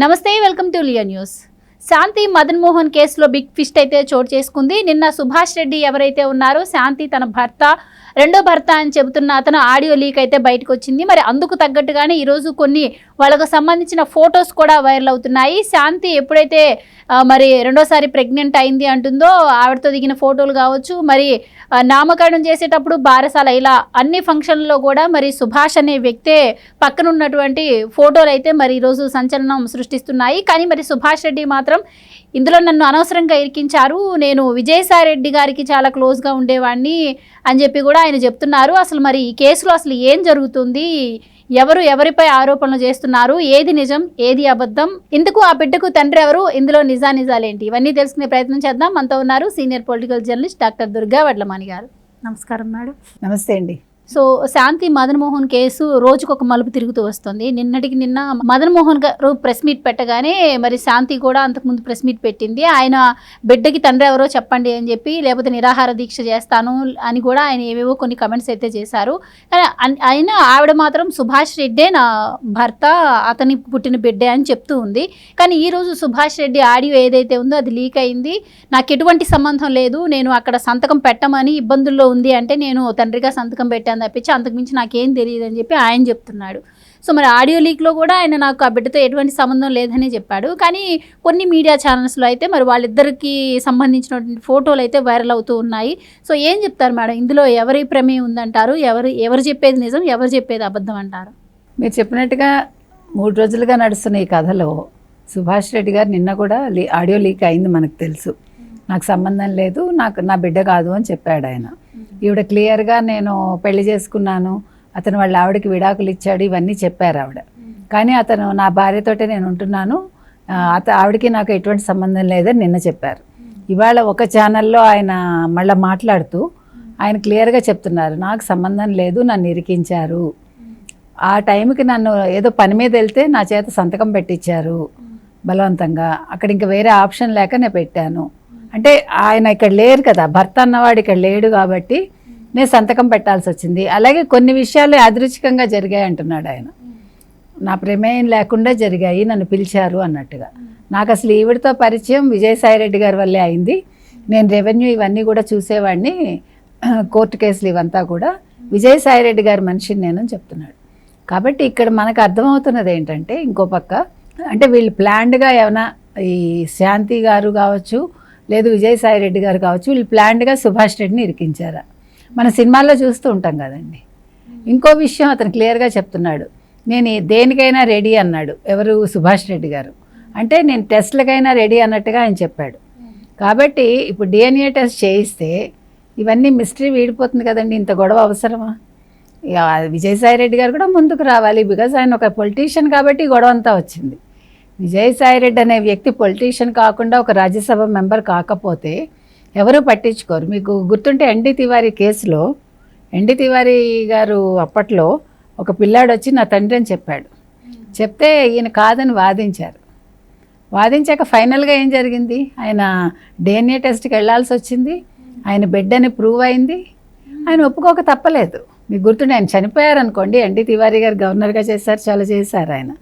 నమస్తే, welcome to Liya news. శాంతి మదన్ మోహన్ కేసులో big twist అయితే చోటు చేసుకుంది. నిన్న సుభాష్ రెడ్డి ఎవరైతే ఉన్నారో శాంతి తన రెండో భర్త అని చెబుతున్న అతను ఆడియో లీక్ అయితే బయటకు వచ్చింది. మరి అందుకు తగ్గట్టుగానే ఈరోజు కొన్ని వాళ్ళకు సంబంధించిన ఫొటోస్ కూడా వైరల్ అవుతున్నాయి. శాంతి ఎప్పుడైతే మరి రెండోసారి ప్రెగ్నెంట్ అయింది అంటుందో ఆవిడతో దిగిన ఫోటోలు కావచ్చు, మరి నామకరణం చేసేటప్పుడు బారసాల, ఇలా అన్ని ఫంక్షన్లలో కూడా మరి సుభాష్ అనే వ్యక్తే పక్కన ఉన్నటువంటి ఫోటోలు అయితే మరి ఈరోజు సంచలనం సృష్టిస్తున్నాయి. కానీ మరి సుభాష్ రెడ్డి మాత్రం ఇందులో నన్ను అనవసరంగా ఇరికించారు, నేను విజయసాయి రెడ్డి గారికి చాలా క్లోజ్గా ఉండేవాడిని అని చెప్పి కూడా ఆయన చెప్తున్నారు. అసలు మరి ఈ కేసులో అసలు ఏం జరుగుతుంది, ఎవరిపై ఆరోపణలు చేస్తున్నారు, ఏది నిజం ఏది అబద్ధం, ఇందుకు ఆ బిడ్డకు తండ్రి ఎవరు, ఇందులో నిజాలేంటి, ఇవన్నీ తెలుసుకునే ప్రయత్నం చేద్దాం. మనతో ఉన్నారు senior political journalist doctor Durga Vadlamani గారు. నమస్కారం మేడం. నమస్తే అండి. సో శాంతి మదన్ మోహన్ కేసు రోజుకొక మలుపు తిరుగుతూ వస్తుంది. నిన్న మదన్ మోహన్ గారు ప్రెస్ మీట్ పెట్టగానే మరి శాంతి కూడా అంతకుముందు ప్రెస్ మీట్ పెట్టింది. ఆయన బిడ్డకి తండ్రి ఎవరో చెప్పండి అని చెప్పి, లేకపోతే నిరాహార దీక్ష చేస్తాను అని కూడా ఆయన ఏవేవో కొన్ని కమెంట్స్ అయితే చేశారు. అయినా ఆవిడ మాత్రం సుభాష్ రెడ్డే నా భర్త, అతని పుట్టిన బిడ్డే అని చెప్తూ ఉంది. కానీ ఈరోజు సుభాష్ రెడ్డి ఆడియో ఏదైతే ఉందో అది లీక్ అయింది, నాకు ఎటువంటి సంబంధం లేదు, నేను అక్కడ సంతకం పెట్టమని ఇబ్బందుల్లో ఉంది అంటే నేను తండ్రిగా సంతకం పెట్టాను తప్పించి అంతకుమించి నాకేం తెలియదు అని చెప్పి ఆయన చెప్తున్నాడు. సో మరి ఆడియో లీక్లో కూడా ఆయన నాకు ఆ బిడ్డతో ఎటువంటి సంబంధం లేదని చెప్పాడు. కానీ కొన్ని మీడియా ఛానల్స్లో అయితే మరి వాళ్ళిద్దరికి సంబంధించినటువంటి ఫోటోలు అయితే వైరల్ అవుతూ ఉన్నాయి. సో ఏం చెప్తారు మేడం, ఇందులో ఎవరి ప్రమేయం ఉందంటారు, ఎవరు చెప్పేది నిజం, ఎవరు చెప్పేది అబద్ధం అంటారు? మీరు చెప్పినట్టుగా 3 రోజులుగా నడుస్తున్న ఈ కథలో సుభాష్ రెడ్డి గారు నిన్న కూడా ఆడియో లీక్ అయింది, మనకు తెలుసు. నాకు సంబంధం లేదు, నా బిడ్డ కాదు అని చెప్పాడు ఆయన. ఈవిడ క్లియర్గా నేను పెళ్లి చేసుకున్నాను, అతను వాళ్ళ ఆవిడకి విడాకులు ఇచ్చాడు, ఇవన్నీ చెప్పారు ఆవిడ. కానీ అతను నా భార్యతోటే నేను ఉంటున్నాను, ఆవిడకి నాకు ఎటువంటి సంబంధం లేదని నిన్న చెప్పారు. ఇవాళ ఒక ఛానల్లో ఆయన మళ్ళీ మాట్లాడుతూ ఆయన క్లియర్గా చెప్తున్నారు, నాకు సంబంధం లేదు, నన్ను ఇరికించారు, ఆ టైంకి నన్ను ఏదో పని మీద వెళ్తే నా చేత సంతకం పెట్టించారు బలవంతంగా, అక్కడ ఇంకా వేరే ఆప్షన్ లేక నేను పెట్టాను అంటే, ఆయన ఇక్కడ లేరు కదా, భర్త అన్నవాడు ఇక్కడ లేడు కాబట్టి నేను సంతకం పెట్టాల్సి వచ్చింది. అలాగే కొన్ని విషయాలు యాదృచ్ఛికంగా జరిగాయి అంటున్నాడు ఆయన, నా ప్రమేయం లేకుండా జరిగాయి, నన్ను పిలిచారు అన్నట్టుగా. నాకు అసలు ఈవిడతో పరిచయం విజయసాయి రెడ్డి గారి వల్లే అయింది, నేను రెవెన్యూ ఇవన్నీ కూడా చూసేవాడిని, కోర్టు కేసులు ఇవంతా కూడా విజయసాయి రెడ్డి గారి మనిషిని నేనని చెప్తున్నాడు. కాబట్టి ఇక్కడ మనకు అర్థమవుతున్నది ఏంటంటే, ఇంకో పక్క అంటే వీళ్ళు ప్లాన్డ్గా ఏమైనా ఈ శాంతి గారు కావచ్చు, లేదు విజయసాయి రెడ్డి గారు కావచ్చు, వీళ్ళు ప్లాన్డ్గా సుభాష్ రెడ్డిని ఇరికించారా? మన సినిమాల్లో చూస్తూ ఉంటాం కదండి. ఇంకో విషయం అతను క్లియర్గా చెప్తున్నాడు, నేను దేనికైనా రెడీ అన్నాడు. ఎవరు? సుభాష్ రెడ్డి గారు. అంటే నేను టెస్ట్లకైనా రెడీ అన్నట్టుగా ఆయన చెప్పాడు. కాబట్టి ఇప్పుడు DNA టెస్ట్ చేయిస్తే ఇవన్నీ మిస్టరీ వీడిపోతుంది కదండి. ఇంత గొడవ అవసరమా? విజయసాయి రెడ్డి గారు కూడా ముందుకు రావాలి, బికాజ్ ఆయన ఒక పొలిటీషియన్ కాబట్టి గొడవ అంతా వచ్చింది. విజయసాయి రెడ్డి అనే వ్యక్తి పొలిటీషియన్ కాకుండా ఒక రాజ్యసభ మెంబర్ కాకపోతే ఎవరు పట్టించుకోరు. మీకు గుర్తుంటే ఎన్టీ తివారీ కేసులో ఎన్టీ తివారీ గారు అప్పట్లో ఒక పిల్లాడు వచ్చి నా తండ్రి అని చెప్పాడు. చెప్తే ఈయన కాదని వాదించారు. వాదించాక ఫైనల్గా ఏం జరిగింది, ఆయన DNA టెస్ట్కి వెళ్ళాల్సి వచ్చింది, ఆయన బెడ్ అని ప్రూవ్ అయింది, ఆయన ఒప్పుకోక తప్పలేదు. మీకు గుర్తుండే ఆయన చనిపోయారనుకోండి, ఎన్టీ తివారీ గారు గవర్నర్గా చేశారు, చాలా చేశారు ఆయన.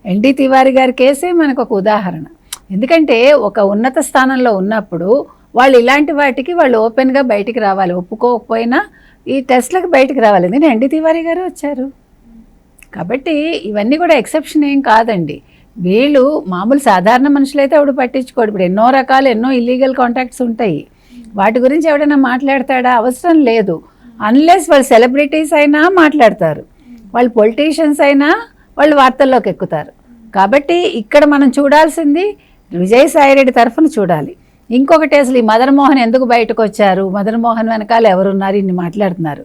ఎన్టీ తివారీ గారి కేసే మనకు ఒక ఉదాహరణ. ఎందుకంటే ఒక ఉన్నత స్థానంలో ఉన్నప్పుడు వాళ్ళు ఇలాంటి వాటికి వాళ్ళు ఓపెన్గా బయటికి రావాలి, ఒప్పుకోకపోయినా ఈ టెస్ట్లకు బయటికి రావాలి. ఎందుకంటే ఎన్టీ తివారీ గారు వచ్చారు కాబట్టి ఇవన్నీ కూడా ఎక్సెప్షన్ ఏం కాదండి. వీళ్ళు మామూలు సాధారణ మనుషులైతే ఎవడు పట్టించుకోడు. ఇప్పుడు ఎన్నో ఇల్లీగల్ కాంటాక్ట్స్ ఉంటాయి, వాటి గురించి ఎవడైనా మాట్లాడతాడా? అవసరం లేదు. అన్లెస్ వాళ్ళు సెలబ్రిటీస్ అయినా మాట్లాడతారు, వాళ్ళు పొలిటీషియన్స్ అయినా వాళ్ళు వార్తల్లోకి ఎక్కుతారు. కాబట్టి ఇక్కడ మనం చూడాల్సింది విజయసాయి రెడ్డి తరఫున చూడాలి. ఇంకొకటి, అసలు ఈ మదన్ మోహన్ ఎందుకు బయటకు వచ్చారు, మదన్ మోహన్ వెనకాల ఎవరున్నారు, ఇన్ని మాట్లాడుతున్నారు.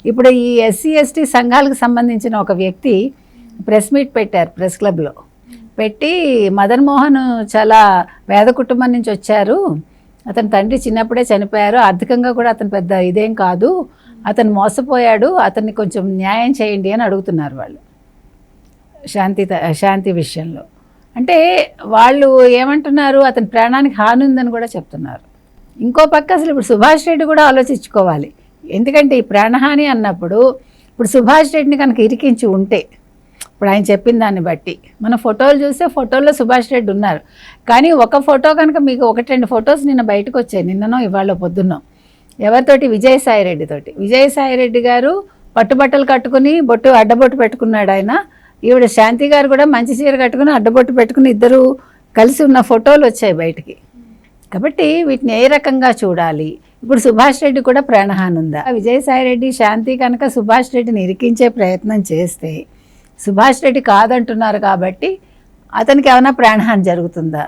ఇప్పుడు ఈ SC ST సంఘాలకు సంబంధించిన ఒక వ్యక్తి ప్రెస్ మీట్ పెట్టారు, ప్రెస్ క్లబ్లో పెట్టి, మదన్ మోహన్ చాలా పేద కుటుంబం నుంచి వచ్చారు, అతని తండ్రి చిన్నప్పుడే చనిపోయారు, ఆర్థికంగా కూడా అతను పెద్ద ఇదేం కాదు, అతను మోసపోయాడు, అతన్ని కొంచెం న్యాయం చేయండి అని అడుగుతున్నారు వాళ్ళు శాంతి విషయంలో. అంటే వాళ్ళు ఏమంటున్నారు, అతని ప్రాణానికి హాని ఉందని కూడా చెప్తున్నారు. ఇంకో పక్క అసలు ఇప్పుడు సుభాష్ రెడ్డి కూడా ఆలోచించుకోవాలి. ఎందుకంటే ఈ ప్రాణహాని అన్నప్పుడు ఇప్పుడు సుభాష్ రెడ్డిని కనుక ఇరికించి ఉంటే, ఇప్పుడు ఆయన చెప్పిన దాన్ని బట్టి మన ఫోటోలు చూస్తే ఫోటోల్లో సుభాష్ రెడ్డి ఉన్నారు. కానీ ఒక ఫోటో కనుక మీకు 1-2 ఫొటోస్ నిన్న బయటకు వచ్చాయి, నిన్ననో ఇవాళ పొద్దున్నో. ఎవరితోటి? విజయసాయిరెడ్డి తోటి. విజయసాయిరెడ్డి గారు పట్టుబట్టలు కట్టుకుని అడ్డబొట్టు పెట్టుకున్నాడు ఆయన. ఈవిడ శాంతి గారు కూడా మంచి చీర కట్టుకుని అడ్డబొట్టు పెట్టుకుని ఇద్దరు కలిసి ఉన్న ఫోటోలు వచ్చాయి బయటికి. కాబట్టి వీటిని ఏ రకంగా చూడాలి? ఇప్పుడు సుభాష్ రెడ్డి కూడా ప్రాణహాని ఉందా? విజయసాయిరెడ్డి శాంతి కనుక సుభాష్ రెడ్డిని ఇరికించే ప్రయత్నం చేస్తే సుభాష్ రెడ్డి కాదంటున్నారు కాబట్టి అతనికి ఏమైనా ప్రాణహాని జరుగుతుందా?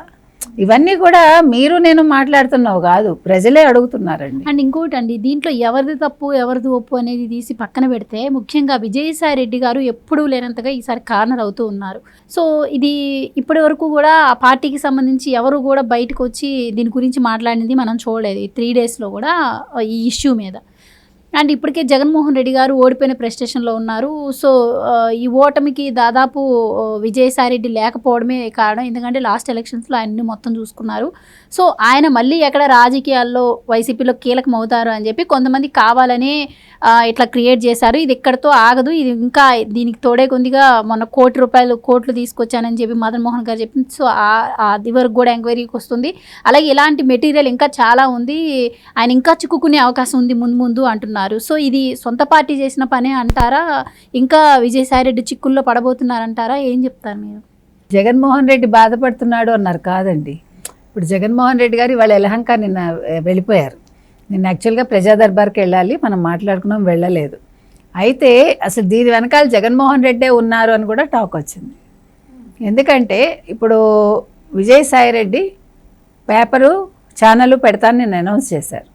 ఇవన్నీ కూడా మీరు నేను మాట్లాడుతున్నావు కాదు, ప్రజలే అడుగుతున్నారండి. అండ్ ఇంకోటి అండి, దీంట్లో ఎవరిది తప్పు ఎవరిది ఒప్పు అనేది తీసి పక్కన పెడితే ముఖ్యంగా విజయసాయి రెడ్డి గారు ఎప్పుడూ లేనంతగా ఈసారి కార్నర్ అవుతూ ఉన్నారు. సో ఇది ఇప్పటి వరకు కూడా ఆ పార్టీకి సంబంధించి ఎవరు కూడా బయటకు వచ్చి దీని గురించి మాట్లాడింది మనం చూడలేదు ఈ 3 డేస్లో కూడా ఈ ఇష్యూ మీద. అండ్ ఇప్పటికే జగన్మోహన్ రెడ్డి గారు ఓడిపోయిన ప్రెస్టేషన్లో ఉన్నారు. సో ఈ ఓటమికి దాదాపు విజయసాయి రెడ్డి లేకపోవడమే కారణం. ఎందుకంటే లాస్ట్ ఎలక్షన్స్లో ఆయన్ని మొత్తం చూసుకున్నారు. సో ఆయన మళ్ళీ ఎక్కడ రాజకీయాల్లో వైసీపీలో కీలకం అవుతారు అని చెప్పి కొంతమంది కావాలనే ఇట్లా క్రియేట్ చేశారు. ఇది ఇక్కడితో ఆగదు, ఇది ఇంకా దీనికి తోడే కొద్దిగా మొన్న కోట్లు తీసుకొచ్చానని చెప్పి మదన్ మోహన్ గారు చెప్పింది. సో అది వరకు కూడా ఎంక్వైరీకి వస్తుంది. అలాగే ఇలాంటి మెటీరియల్ ఇంకా చాలా ఉంది, ఆయన ఇంకా చిక్కుకునే అవకాశం ఉంది ముందు అంటున్నారు. సో ఇది సొంత పార్టీ చేసిన పనే అంటారా, ఇంకా విజయసాయిరెడ్డి చిక్కుల్లో పడబోతున్నారంటారా? ఏం చెప్తారు మీరు? జగన్మోహన్ రెడ్డి బాధపడుతున్నాడు అన్నారు కాదండి. ఇప్పుడు జగన్మోహన్ రెడ్డి గారు ఇవాళ యలహంక నిన్న వెళ్ళిపోయారు. నిన్న యాక్చువల్గా ప్రజా దర్బార్కి వెళ్ళాలి, మనం మాట్లాడుకున్నాం, వెళ్ళలేదు. అయితే అసలు దీని వెనకాల జగన్మోహన్ రెడ్డే ఉన్నారు అని కూడా టాక్ వచ్చింది. ఎందుకంటే ఇప్పుడు విజయసాయిరెడ్డి పేపరు ఛానల్ పెడతాను నేను అనౌన్స్ చేశారు.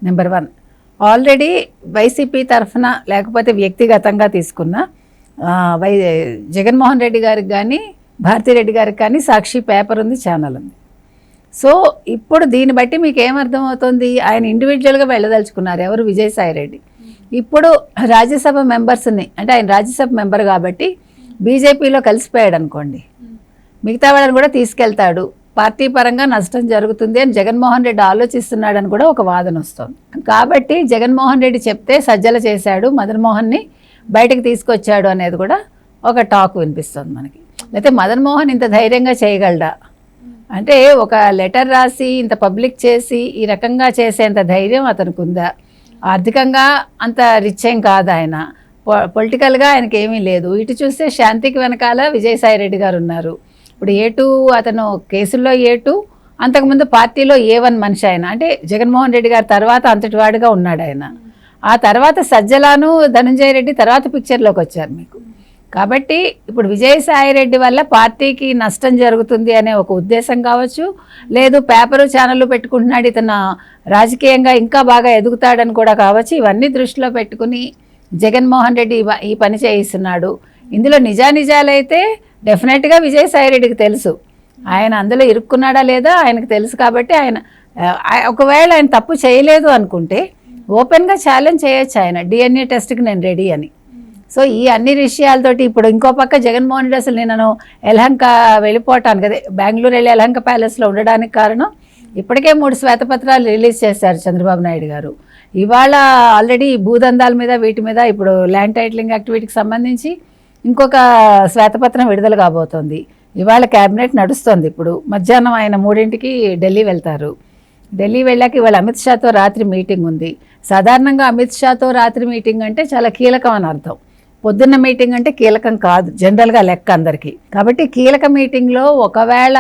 నెంబర్ 1, ఆల్రెడీ వైసీపీ తరఫున లేకపోతే వ్యక్తిగతంగా తీసుకున్న జగన్మోహన్ రెడ్డి గారికి కానీ భారతిరెడ్డి గారికి కానీ సాక్షి పేపర్ ఉంది, ఛానల్ ఉంది. సో ఇప్పుడు దీన్ని బట్టి మీకు ఏమర్థమవుతుంది? ఆయన ఇండివిజువల్గా వెళ్ళదలుచుకున్నారు. ఎవరు? విజయసాయిరెడ్డి. ఇప్పుడు రాజ్యసభ మెంబర్స్ని, అంటే ఆయన రాజ్యసభ మెంబర్ కాబట్టి బీజేపీలో కలిసిపోయాడు అనుకోండి, మిగతా వాళ్ళని కూడా తీసుకెళ్తాడు, పార్టీ పరంగా నష్టం జరుగుతుంది అని జగన్మోహన్ రెడ్డి ఆలోచిస్తున్నాడని కూడా ఒక వాదన వస్తుంది. కాబట్టి జగన్మోహన్ రెడ్డి చెప్తే సజ్జల చేశాడు, మదన్ మోహన్ని బయటకు తీసుకొచ్చాడు అనేది కూడా ఒక టాక్ వినిపిస్తుంది మనకి. లేకపోతే మదన్ మోహన్ ఇంత ధైర్యంగా చేయగలడా అంటే, ఒక లెటర్ రాసి ఇంత పబ్లిక్ చేసి ఈ రకంగా చేసేంత ధైర్యం అతనికి ఉందా? ఆర్థికంగా అంత రిచ్ ఏం కాదు ఆయన, పొలిటికల్గా ఆయనకి ఏమీ లేదు. ఇటు చూస్తే శాంతికి వెనకాల విజయసాయిరెడ్డి గారు ఉన్నారు. ఇప్పుడు A2 అతను కేసుల్లో A2, అంతకుముందు పార్టీలో A1 మనిషి ఆయన. అంటే జగన్మోహన్ రెడ్డి గారి తర్వాత అంతటి వాడిగా ఉన్నాడు ఆయన. ఆ తర్వాత సజ్జలాను ధనంజయ రెడ్డి తర్వాత పిక్చర్లోకి వచ్చారు మీకు. కాబట్టి ఇప్పుడు విజయసాయిరెడ్డి వల్ల పార్టీకి నష్టం జరుగుతుంది అనే ఒక ఉద్దేశం కావచ్చు, లేదు పేపరు ఛానళ్ళు పెట్టుకుంటున్నాడు ఇతను రాజకీయంగా ఇంకా బాగా ఎదుగుతాడని కూడా కావచ్చు. ఇవన్నీ దృష్టిలో పెట్టుకుని జగన్మోహన్ రెడ్డి ఈ పని చేయిస్తున్నాడు. ఇందులో నిజానిజాలైతే డెఫినెట్గా విజయసాయిరెడ్డికి తెలుసు, ఆయన అందులో ఇరుక్కున్నాడా లేదా ఆయనకు తెలుసు. కాబట్టి ఆయన ఒకవేళ ఆయన తప్పు చేయలేదు అనుకుంటే ఓపెన్గా ఛాలెంజ్ చేయొచ్చు ఆయన, DNA టెస్ట్కి నేను రెడీ అని. సో ఈ అన్ని విషయాలతోటి ఇప్పుడు ఇంకో పక్క జగన్మోహన్ రెడ్డి అసలు నేను యలహంక వెళ్ళిపోవటానికి, అదే బెంగళూరు వెళ్ళి యలహంక ప్యాలెస్లో ఉండడానికి కారణం ఇప్పటికే 3 శ్వేతపత్రాలు రిలీజ్ చేశారు చంద్రబాబు నాయుడు గారు. ఇవాళ ఆల్రెడీ భూదందాల మీద వీటి మీద ఇప్పుడు ల్యాండ్ టైటిలింగ్ యాక్టివిటీకి సంబంధించి ఇంకొక శ్వేతపత్రం విడుదల కాబోతోంది. ఇవాళ క్యాబినెట్ నడుస్తోంది. ఇప్పుడు మధ్యాహ్నం ఆయన 3ంటికి ఢిల్లీ వెళ్తారు. ఢిల్లీ వెళ్ళాక ఇవాళ అమిత్ షాతో రాత్రి మీటింగ్ ఉంది. సాధారణంగా అమిత్ షాతో రాత్రి మీటింగ్ అంటే చాలా కీలకం అని అర్థం. పొద్దున్న మీటింగ్ అంటే కీలకం కాదు జనరల్గా లెక్క అందరికీ. కాబట్టి కీలక మీటింగ్లో ఒకవేళ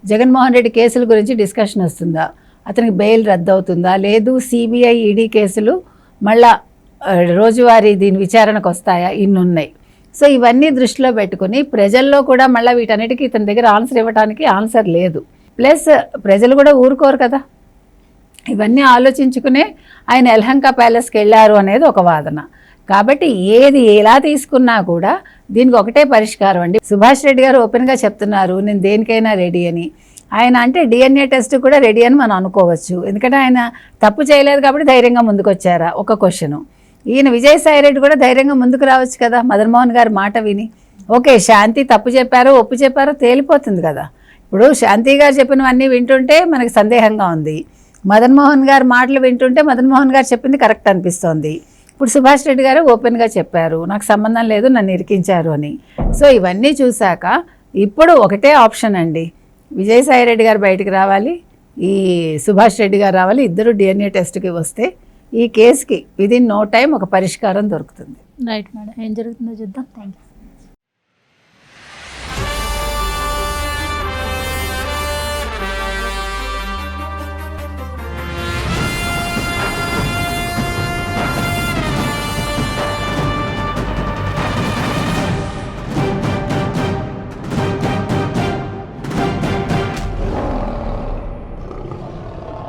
జగన్మోహన్ రెడ్డి కేసుల గురించి డిస్కషన్ వస్తుందా, అతనికి బెయిల్ రద్దు అవుతుందా, లేదు సిబిఐ ఈడీ కేసులు మళ్ళా రోజువారీ దీని విచారణకు వస్తాయా, ఇన్ని ఉన్నాయి. సో ఇవన్నీ దృష్టిలో పెట్టుకుని ప్రజల్లో కూడా మళ్ళీ వీటన్నిటికీ ఇతని దగ్గర ఆన్సర్ ఇవ్వడానికి ఆన్సర్ లేదు. ప్లస్ ప్రజలు కూడా ఊరుకోరు కదా, ఇవన్నీ ఆలోచించుకునే ఆయన యలహంక ప్యాలెస్కి వెళ్ళారు అనేది ఒక వాదన. కాబట్టి ఏది ఎలా తీసుకున్నా కూడా దీనికి ఒకటే పరిష్కారం అండి. సుభాష్ రెడ్డి గారు ఓపెన్గా చెప్తున్నారు నేను దేనికైనా రెడీ అని. ఆయన అంటే DNA టెస్ట్ కూడా రెడీ అని మనం అనుకోవచ్చు, ఎందుకంటే ఆయన తప్పు చేయలేదు కాబట్టి ధైర్యంగా ముందుకు వచ్చారా ఒక క్వశ్చను. ఈయన విజయసాయిరెడ్డి కూడా ధైర్యంగా ముందుకు రావచ్చు కదా మదన్ మోహన్ గారి మాట విని. ఓకే, శాంతి తప్పు చెప్పారో ఒప్పు చెప్పారో తేలిపోతుంది కదా. ఇప్పుడు శాంతి గారు చెప్పినవన్నీ వింటుంటే మనకి సందేహంగా ఉంది, మదన్ మోహన్ గారి మాటలు వింటుంటే మదన్ మోహన్ గారు చెప్పింది కరెక్ట్ అనిపిస్తోంది. ఇప్పుడు సుభాష్ రెడ్డి గారు ఓపెన్గా చెప్పారు నాకు సంబంధం లేదు, నన్ను ఇరికించారు అని. సో ఇవన్నీ చూశాక ఇప్పుడు ఒకటే ఆప్షన్ అండి, విజయసాయి రెడ్డి గారు బయటికి రావాలి, ఈ సుభాష్ రెడ్డి గారు రావాలి, ఇద్దరు DNA టెస్ట్కి వస్తే ఈ కేసుకి విదిన్ నో టైం ఒక పరిష్కారం దొరుకుతుంది. రైట్ మేడం, ఏం జరుగుతుందో చూద్దాం. Thank you.